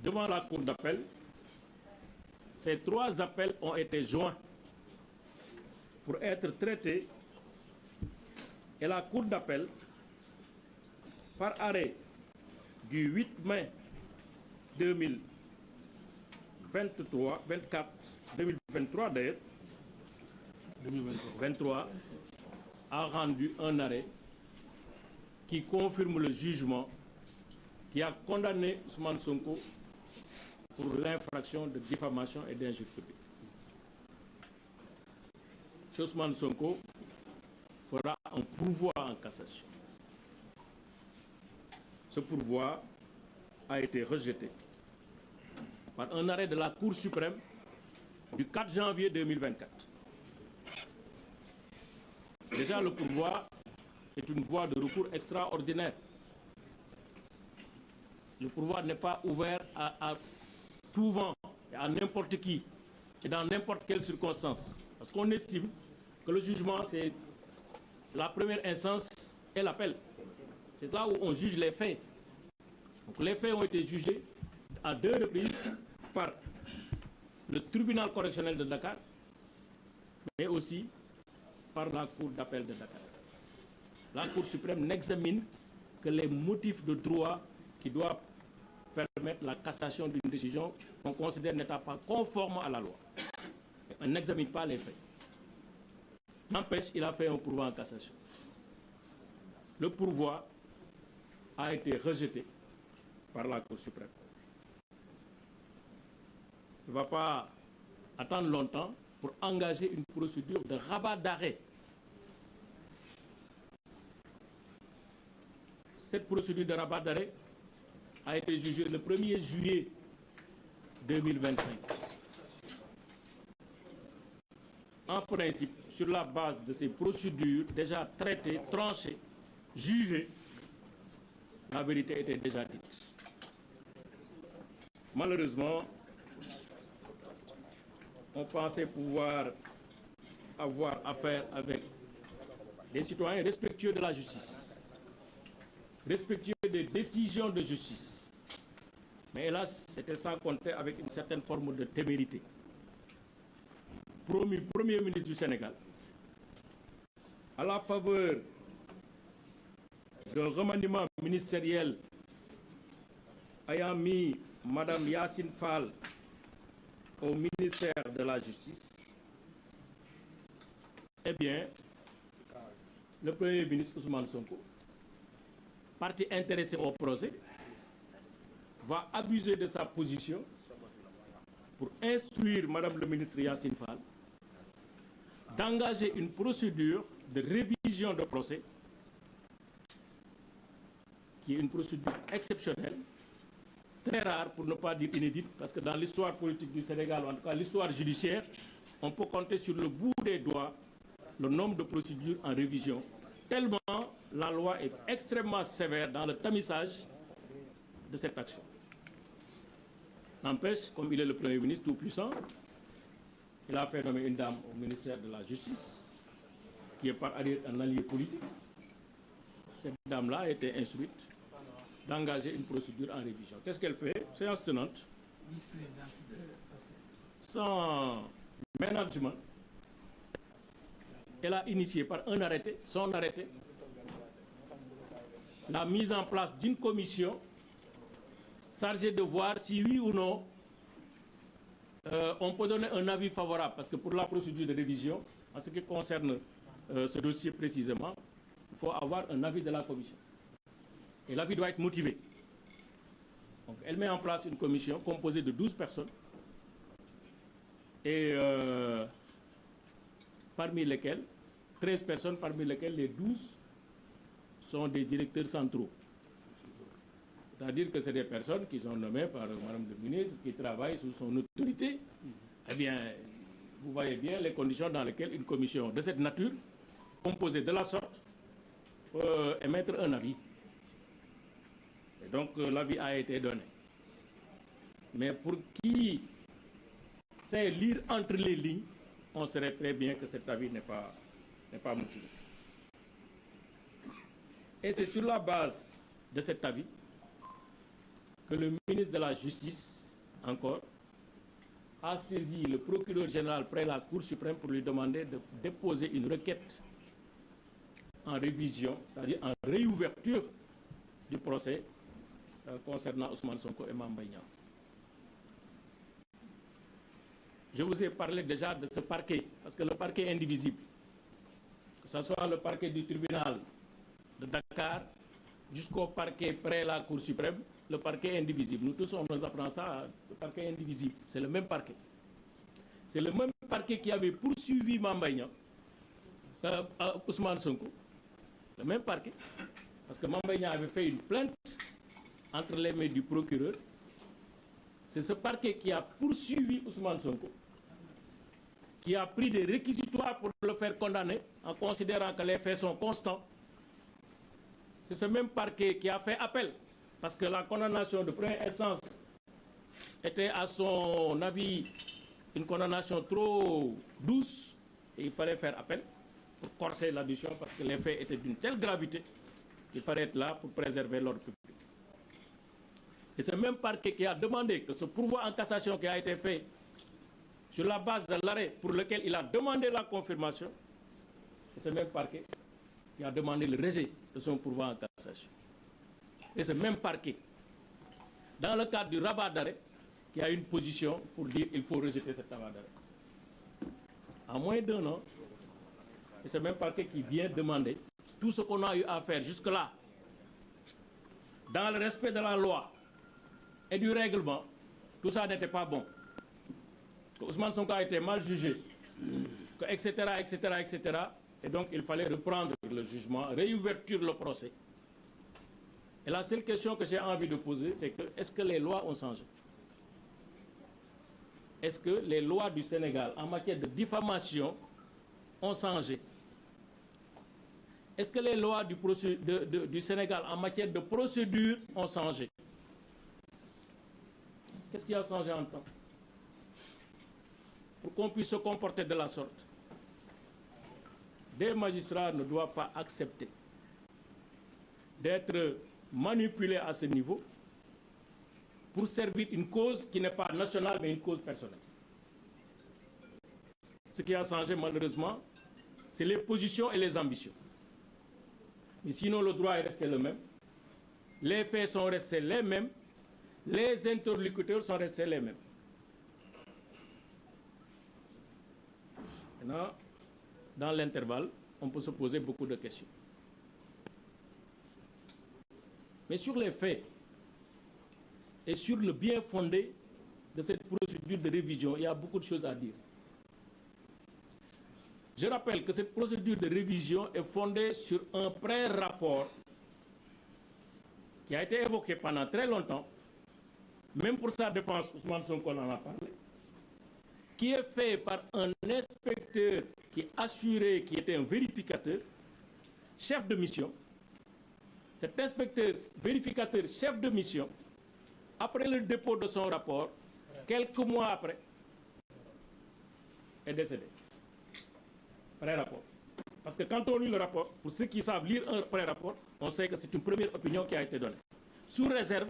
devant la Cour d'appel, ces 3 appels ont été joints pour être traités et la Cour d'appel, par arrêt du 8 mai 2023 d'ailleurs, 2023, a rendu un arrêt qui confirme le jugement qui a condamné Ousmane Sonko pour l'infraction de diffamation et d'injure publique. Ousmane Sonko fera un pourvoi en cassation. Ce pourvoi a été rejeté par un arrêt de la Cour suprême du 4 janvier 2024. Déjà, le pourvoi est une voie de recours extraordinaire. Le pourvoi n'est pas ouvert à tout vent, à n'importe qui, et dans n'importe quelle circonstance. Parce qu'on estime que le jugement, c'est la première instance et l'appel. C'est là où on juge les faits. Donc les faits ont été jugés à 2 reprises par le tribunal correctionnel de Dakar, mais aussi par la Cour d'appel de Dakar. La Cour suprême n'examine que les motifs de droit qui doivent permettre la cassation d'une décision qu'on considère n'étant pas conforme à la loi. On n'examine pas les faits. N'empêche, il a fait un pourvoi en cassation. Le pourvoi a été rejeté par la Cour suprême. Il ne va pas attendre longtemps pour engager une procédure de rabat d'arrêt. Cette procédure de rabat d'arrêt a été jugée le 1er juillet 2025. En principe, sur la base de ces procédures déjà traitées, tranchées, jugées, la vérité était déjà dite. Malheureusement, on pensait pouvoir avoir affaire avec des citoyens respectueux de la justice, respectueux des décisions de justice. Mais hélas, c'était sans compter avec une certaine forme de témérité. Promu Premier ministre du Sénégal, à la faveur d'un remaniement ministériel ayant mis Mme Yacine Fall au ministère de la Justice, eh bien, le Premier ministre Ousmane Sonko, parti intéressé au procès, va abuser de sa position pour instruire Mme le ministre Yacine Fall d'engager une procédure de révision de procès qui est une procédure exceptionnelle, très rare pour ne pas dire inédite, parce que dans l'histoire politique du Sénégal, ou en tout cas l'histoire judiciaire, on peut compter sur le bout des doigts le nombre de procédures en révision, tellement la loi est extrêmement sévère dans le tamisage de cette action. N'empêche, comme il est le Premier ministre tout-puissant, il a fait nommer une dame au ministère de la Justice, qui est par ailleurs un allié politique. Cette dame-là a été instruite d'engager une procédure en révision. Qu'est-ce qu'elle fait? Séance tenante. Sans management, elle a initié par un arrêté, son arrêté, la mise en place d'une commission chargée de voir si oui ou non on peut donner un avis favorable, parce que pour la procédure de révision, en ce qui concerne ce dossier précisément, il faut avoir un avis de la commission. Et l'avis doit être motivé. Donc, elle met en place une commission composée de 12 personnes, et parmi lesquelles, 13 personnes, parmi lesquelles les 12 sont des directeurs centraux. C'est-à-dire que c'est des personnes qui sont nommées par Mme le ministre, qui travaillent sous son autorité. Eh bien, vous voyez bien les conditions dans lesquelles une commission de cette nature, composée de la sorte, peut émettre un avis. Et donc, l'avis a été donné. Mais pour qui sait lire entre les lignes, on saurait très bien que cet avis n'est pas motivé. Et c'est sur la base de cet avis que le ministre de la Justice, encore, a saisi le procureur général près la Cour suprême pour lui demander de déposer une requête en révision, c'est-à-dire en réouverture du procès concernant Ousmane Sonko et Mame Mbaye Niang. Je vous ai parlé déjà de ce parquet, parce que le parquet est indivisible. Que ce soit le parquet du tribunal de Dakar jusqu'au parquet près la Cour suprême, le parquet est indivisible. Nous tous, on nous apprend ça, le parquet est indivisible. C'est le même parquet. C'est le même parquet qui avait poursuivi Mame Mbaye Niang, Ousmane Sonko. Le même parquet. Parce que Mame Mbaye Niang avait fait une plainte entre les mains du procureur. C'est ce parquet qui a poursuivi Ousmane Sonko, qui a pris des réquisitoires pour le faire condamner en considérant que les faits sont constants. C'est ce même parquet qui a fait appel, parce que la condamnation de première instance était à son avis une condamnation trop douce et il fallait faire appel pour corser l'addition parce que les faits étaient d'une telle gravité qu'il fallait être là pour préserver l'ordre public. Et c'est même parquet qui a demandé que ce pourvoi en cassation qui a été fait sur la base de l'arrêt pour lequel il a demandé la confirmation, et c'est même parquet qui a demandé le rejet de son pourvoi en cassation. Et c'est même parquet, dans le cadre du rabat d'arrêt, qui a une position pour dire qu'il faut rejeter cet rabat d'arrêt. En moins d'un an, et c'est même parquet qui vient demander tout ce qu'on a eu à faire jusque-là, dans le respect de la loi et du règlement, tout ça n'était pas bon. Que Ousmane Sonko a été mal jugé, que etc., etc., etc. Et donc, il fallait reprendre le jugement, réouverture le procès. Et la seule question que j'ai envie de poser, c'est que est-ce que les lois ont changé? Est-ce que les lois du Sénégal en matière de diffamation ont changé? Est-ce que les lois du Sénégal en matière de procédure ont changé? Qu'est-ce qui a changé en temps? Pour qu'on puisse se comporter de la sorte, des magistrats ne doivent pas accepter d'être manipulés à ce niveau pour servir une cause qui n'est pas nationale mais une cause personnelle. Ce qui a changé malheureusement, c'est les positions et les ambitions. Mais sinon le droit est resté le même, les faits sont restés les mêmes, les interlocuteurs sont restés les mêmes. Maintenant, dans l'intervalle, on peut se poser beaucoup de questions. Mais sur les faits et sur le bien fondé de cette procédure de révision, il y a beaucoup de choses à dire. Je rappelle que cette procédure de révision est fondée sur un pré-rapport qui a été évoqué pendant très longtemps, même pour sa défense, Ousmane Sonko en a parlé, qui est fait par un inspecteur qui assurait, qui était un vérificateur, chef de mission. Cet inspecteur, vérificateur, chef de mission, après le dépôt de son rapport, quelques mois après, est décédé. Pré-rapport. Parce que quand on lit le rapport, pour ceux qui savent lire un pré-rapport, on sait que c'est une première opinion qui a été donnée, sous réserve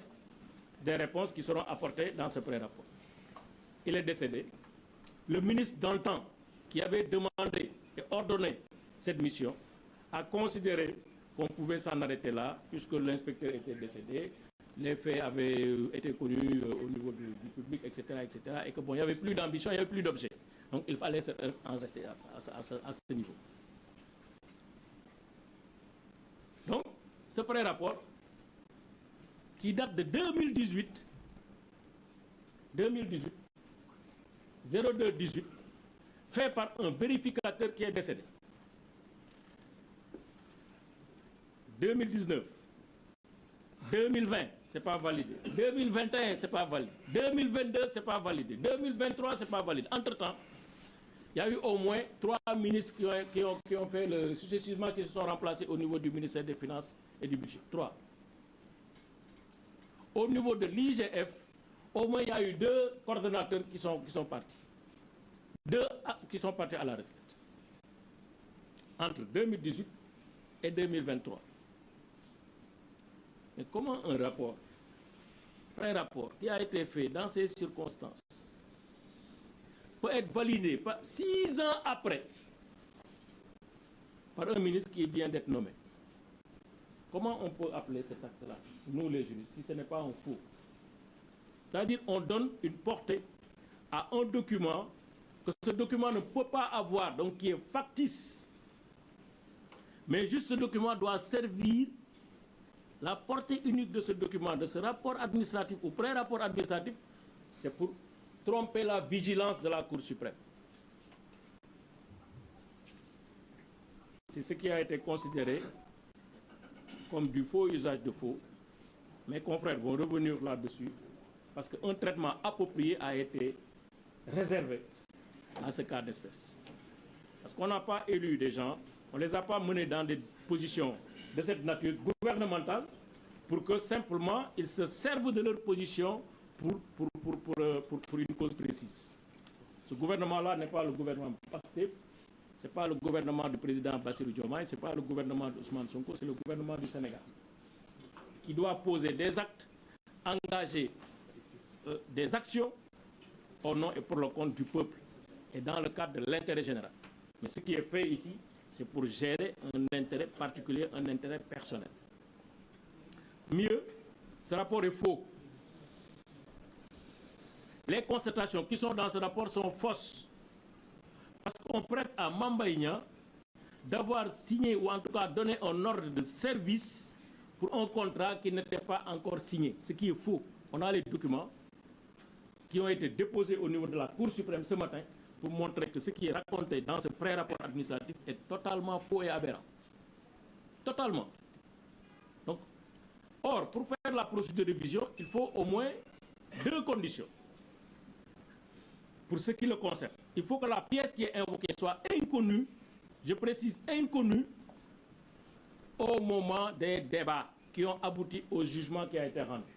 des réponses qui seront apportées dans ce pré-rapport. Il est décédé. Le ministre d'antan, qui avait demandé et ordonné cette mission, a considéré qu'on pouvait s'en arrêter là, puisque l'inspecteur était décédé, les faits avaient été connus au niveau du public, etc., etc., et que bon, il n'y avait plus d'ambition, il n'y avait plus d'objet. Donc il fallait en rester à ce niveau. Donc, ce pré-rapport, qui date de 2018, 02-18, fait par un vérificateur qui est décédé. 2019, 2020, c'est pas validé. 2021, c'est pas validé. 2022, c'est pas validé. 2023, c'est pas validé. Entre-temps, il y a eu au moins 3 ministres qui ont fait successivement, qui se sont remplacés au niveau du ministère des Finances et du Budget. 3. Au niveau de l'IGF, au moins il y a eu 2 coordonnateurs qui sont partis. 2 qui sont partis à la retraite. Entre 2018 et 2023. Mais comment un rapport pré-rapport qui a été fait dans ces circonstances peut être validé 6 ans après par un ministre qui vient d'être nommé. Comment on peut appeler cet acte-là, nous les juristes, si ce n'est pas un faux? C'est-à-dire qu'on donne une portée à un document que ce document ne peut pas avoir, donc qui est factice. Mais juste ce document doit servir, la portée unique de ce document, de ce rapport administratif ou pré-rapport administratif, c'est pour tromper la vigilance de la Cour suprême. C'est ce qui a été considéré comme du faux usage de faux. Mes confrères vont revenir là-dessus parce qu'un traitement approprié a été réservé à ce cas d'espèce. Parce qu'on n'a pas élu des gens, on ne les a pas menés dans des positions de cette nature gouvernementale pour que simplement ils se servent de leur position pour une cause précise. Ce gouvernement-là n'est pas le gouvernement Pastef, ce n'est pas le gouvernement du président Bassirou Diomaye, ce n'est pas le gouvernement d'Ousmane Sonko, c'est le gouvernement du Sénégal qui doit poser des actes, engager des actions au nom et pour le compte du peuple et dans le cadre de l'intérêt général. Mais ce qui est fait ici, c'est pour gérer un intérêt particulier, un intérêt personnel. Mieux, ce rapport est faux. Les constatations qui sont dans ce rapport sont fausses. Parce qu'on prête à Mame Mbaye Niang d'avoir signé ou en tout cas donné un ordre de service pour un contrat qui n'était pas encore signé, ce qui est faux. On a les documents qui ont été déposés au niveau de la Cour suprême ce matin pour montrer que ce qui est raconté dans ce pré-rapport administratif est totalement faux et aberrant. Totalement. Donc, or, pour faire la procédure de révision, il faut au moins 2 conditions. Pour ce qui le concerne, il faut que la pièce qui est invoquée soit inconnue, je précise inconnue, au moment des débats qui ont abouti au jugement qui a été rendu.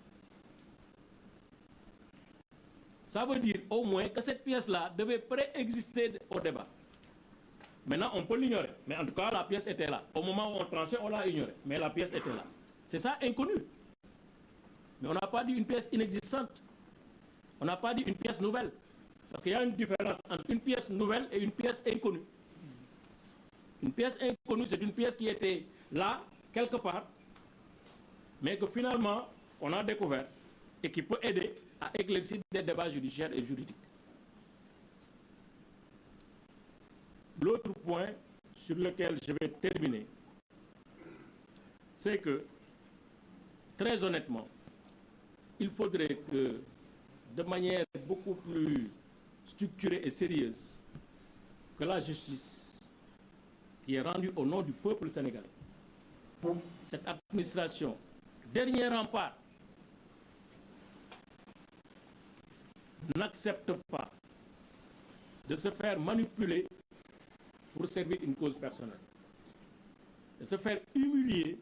Ça veut dire au moins que cette pièce-là devait préexister au débat. Maintenant, on peut l'ignorer, mais en tout cas, la pièce était là. Au moment où on tranchait, on l'a ignorée, mais la pièce était là. C'est ça, inconnu. Mais on n'a pas dit une pièce inexistante. On n'a pas dit une pièce nouvelle. Parce qu'il y a une différence entre une pièce nouvelle et une pièce inconnue. Une pièce inconnue, c'est une pièce qui était là, quelque part, mais que finalement, on a découvert et qui peut aider à éclaircir des débats judiciaires et juridiques. L'autre point sur lequel je vais terminer, c'est que, très honnêtement, il faudrait que, de manière beaucoup plus structurée et sérieuse, que la justice, qui est rendue au nom du peuple sénégalais, cette administration, dernier rempart, n'accepte pas de se faire manipuler pour servir une cause personnelle, de se faire humilier,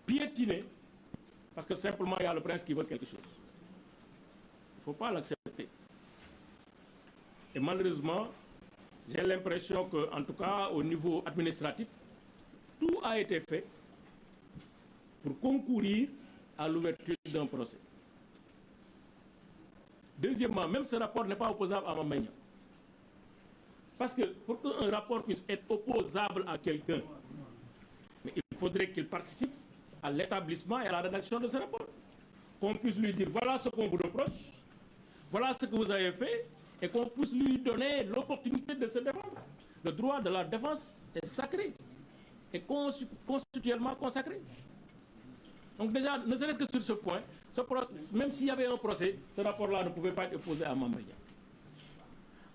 piétiner, parce que simplement il y a le prince qui veut quelque chose. Il ne faut pas l'accepter. Et malheureusement, j'ai l'impression qu'en tout cas au niveau administratif, tout a été fait pour concourir à l'ouverture d'un procès. Deuxièmement, même ce rapport n'est pas opposable à Mame Mbaye Niang. Parce que pour qu'un rapport puisse être opposable à quelqu'un, il faudrait qu'il participe à l'établissement et à la rédaction de ce rapport. Qu'on puisse lui dire, voilà ce qu'on vous reproche, voilà ce que vous avez fait, et qu'on puisse lui donner l'opportunité de se défendre. Le droit de la défense est sacré, et constitutionnellement consacré. Donc déjà, ne serait-ce que sur ce point, même s'il y avait un procès, ce rapport-là ne pouvait pas être opposé à Mame Mbaye Niang.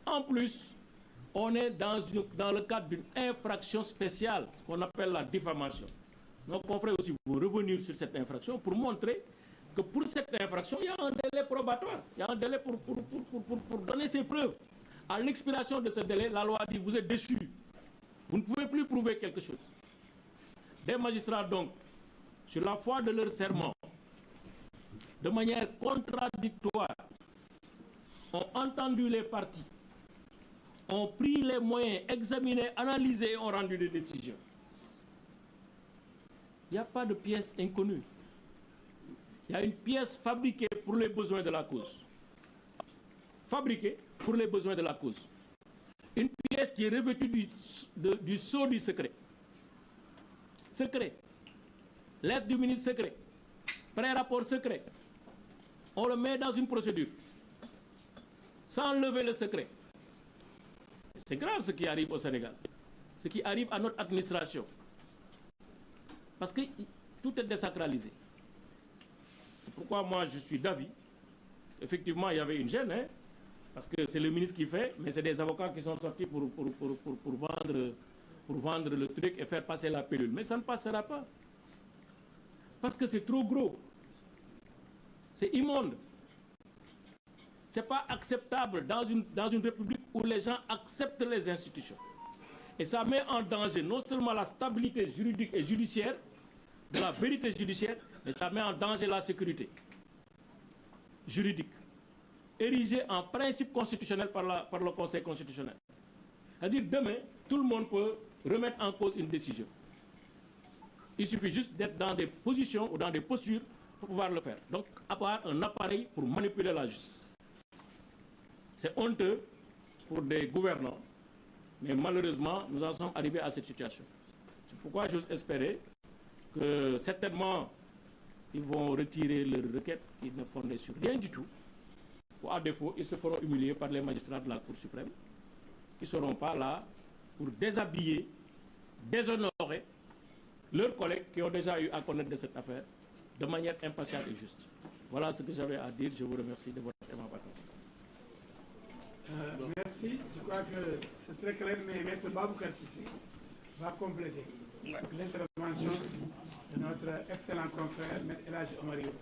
En plus, on est dans le cadre d'une infraction spéciale, ce qu'on appelle la diffamation. Nos confrères aussi vont revenir sur cette infraction pour montrer que pour cette infraction, il y a un délai probatoire, il y a un délai pour donner ses preuves. À l'expiration de ce délai, la loi dit vous êtes déchu. Vous ne pouvez plus prouver quelque chose. Des magistrats donc, sur la foi de leur serment, de manière contradictoire, ont entendu les parties, ont pris les moyens, examiné, analysé et ont rendu des décisions. Il n'y a pas de pièce inconnue. Il y a une pièce fabriquée pour les besoins de la cause. Fabriquée pour les besoins de la cause. Une pièce qui est revêtue du sceau du secret. Secret. Lettre du ministre secret. Pré-rapport secret. On le met dans une procédure. Sans lever le secret. C'est grave ce qui arrive au Sénégal. Ce qui arrive à notre administration. Parce que tout est désacralisé. C'est pourquoi moi je suis d'avis. Effectivement, il y avait une gêne, hein, parce que c'est le ministre qui fait, mais c'est des avocats qui sont sortis pour vendre le truc et faire passer la pilule. Mais ça ne passera pas. Parce que c'est trop gros. C'est immonde. Ce n'est pas acceptable dans une république où les gens acceptent les institutions. Et ça met en danger non seulement la stabilité juridique et judiciaire, de la vérité judiciaire, mais ça met en danger la sécurité juridique, érigée en principe constitutionnel par le Conseil constitutionnel. C'est-à-dire, demain, tout le monde peut remettre en cause une décision. Il suffit juste d'être dans des positions ou dans des postures pour pouvoir le faire. Donc, avoir un appareil pour manipuler la justice. C'est honteux pour des gouvernants, mais malheureusement, nous en sommes arrivés à cette situation. C'est pourquoi j'ose espérer que certainement, ils vont retirer leur requête qui ne fondait sur rien du tout. Ou à défaut, ils se feront humilier par les magistrats de la Cour suprême. Ils ne seront pas là pour déshabiller, déshonorer leurs collègues qui ont déjà eu à connaître de cette affaire de manière impartiale et juste. Voilà ce que j'avais à dire. Je vous remercie de votre attention. Merci. Je crois que c'est très clair, mais Maître Baboucar Cissé va compléter l'intervention de notre excellent confrère, Maître El Hadji Omar Youm.